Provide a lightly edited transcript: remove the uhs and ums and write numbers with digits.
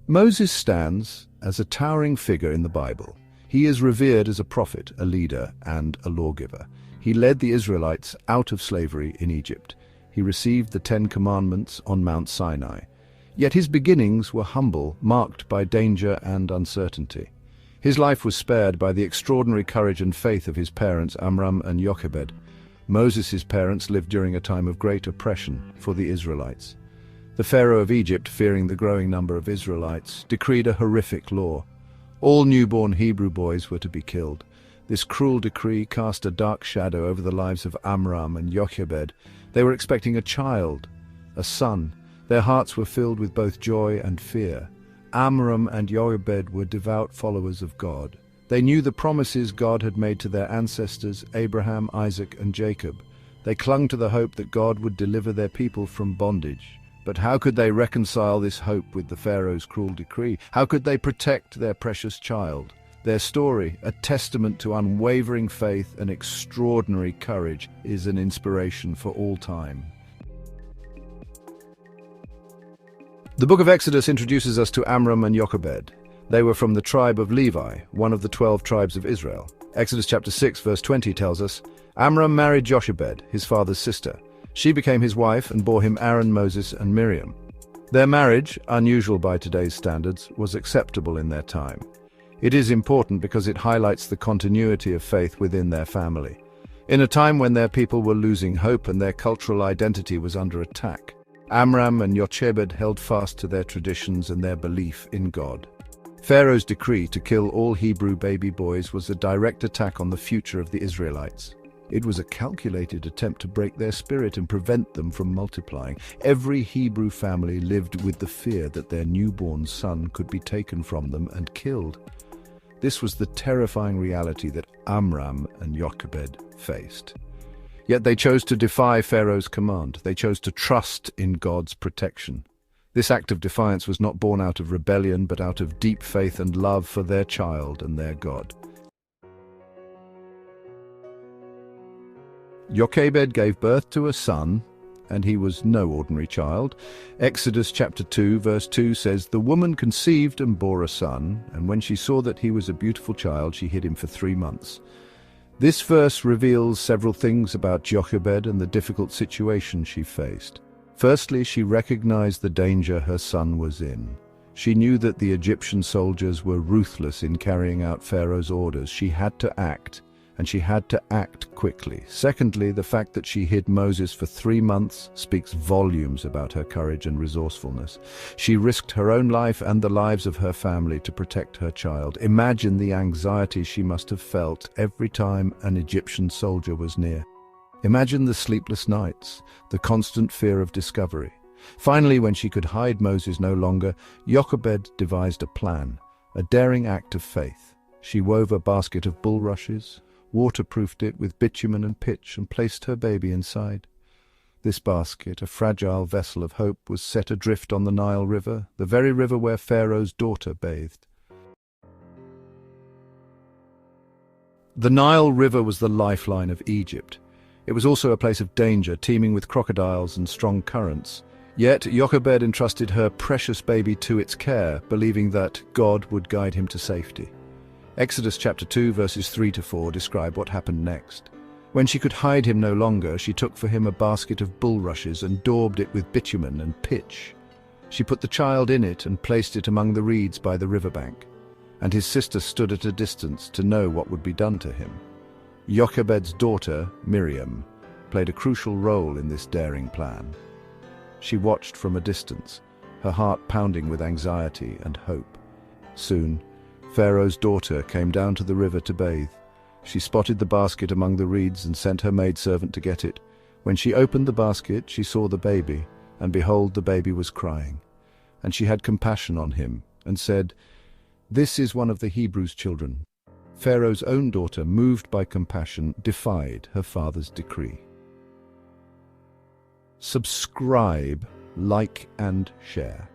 Moses stands as a towering figure in the Bible. He is revered as a prophet, a leader, and a lawgiver. He led the Israelites out of slavery in Egypt. He received the Ten Commandments on Mount Sinai. Yet his beginnings were humble, marked by danger and uncertainty. His life was spared by the extraordinary courage and faith of his parents, Amram and Jochebed. Moses' parents lived during a time of great oppression for the Israelites. The Pharaoh of Egypt, fearing the growing number of Israelites, decreed a horrific law. All newborn Hebrew boys were to be killed. This cruel decree cast a dark shadow over the lives of Amram and Jochebed. They were expecting a child, a son. Their hearts were filled with both joy and fear. Amram and Jochebed were devout followers of God. They knew the promises God had made to their ancestors, Abraham, Isaac, and Jacob. They clung to the hope that God would deliver their people from bondage. But how could they reconcile this hope with the Pharaoh's cruel decree? How could they protect their precious child? Their story, a testament to unwavering faith and extraordinary courage, is an inspiration for all time. The book of Exodus introduces us to Amram and Jochebed. They were from the tribe of Levi, one of the 12 tribes of Israel. Exodus chapter 6 verse 20 tells us, Amram married Jochebed, his father's sister. She became his wife and bore him Aaron, Moses, and Miriam. Their marriage, unusual by today's standards, was acceptable in their time. It is important because it highlights the continuity of faith within their family. In a time when their people were losing hope and their cultural identity was under attack, Amram and Jochebed held fast to their traditions and their belief in God. Pharaoh's decree to kill all Hebrew baby boys was a direct attack on the future of the Israelites. It was a calculated attempt to break their spirit and prevent them from multiplying. Every Hebrew family lived with the fear that their newborn son could be taken from them and killed. This was the terrifying reality that Amram and Jochebed faced. Yet they chose to defy Pharaoh's command. They chose to trust in God's protection. This act of defiance was not born out of rebellion, but out of deep faith and love for their child and their God. Jochebed gave birth to a son, and he was no ordinary child. Exodus chapter 2 verse 2 says, "The woman conceived and bore a son, and when she saw that he was a beautiful child, she hid him for 3 months." This verse reveals several things about Jochebed and the difficult situation she faced. Firstly, she recognized the danger her son was in. She knew that the Egyptian soldiers were ruthless in carrying out Pharaoh's orders. She had to act, and she had to act quickly. Secondly, the fact that she hid Moses for 3 months speaks volumes about her courage and resourcefulness. She risked her own life and the lives of her family to protect her child. Imagine the anxiety she must have felt every time an Egyptian soldier was near. Imagine the sleepless nights, the constant fear of discovery. Finally, when she could hide Moses no longer, Jochebed devised a plan, a daring act of faith. She wove a basket of bulrushes, waterproofed it with bitumen and pitch, and placed her baby inside. This basket, a fragile vessel of hope, was set adrift on the Nile River, the very river where Pharaoh's daughter bathed. The Nile River was the lifeline of Egypt. It was also a place of danger, teeming with crocodiles and strong currents. Yet Jochebed entrusted her precious baby to its care, believing that God would guide him to safety. Exodus chapter 2 verses 3 to 4 describe what happened next. When she could hide him no longer, she took for him a basket of bulrushes and daubed it with bitumen and pitch. She put the child in it and placed it among the reeds by the riverbank, and his sister stood at a distance to know what would be done to him. Jochebed's daughter, Miriam, played a crucial role in this daring plan. She watched from a distance, her heart pounding with anxiety and hope. Soon, Pharaoh's daughter came down to the river to bathe. She spotted the basket among the reeds and sent her maidservant to get it. When she opened the basket, she saw the baby, and behold, the baby was crying. And she had compassion on him, and said, "This is one of the Hebrews' children." Pharaoh's own daughter, moved by compassion, defied her father's decree. Subscribe, like, and share.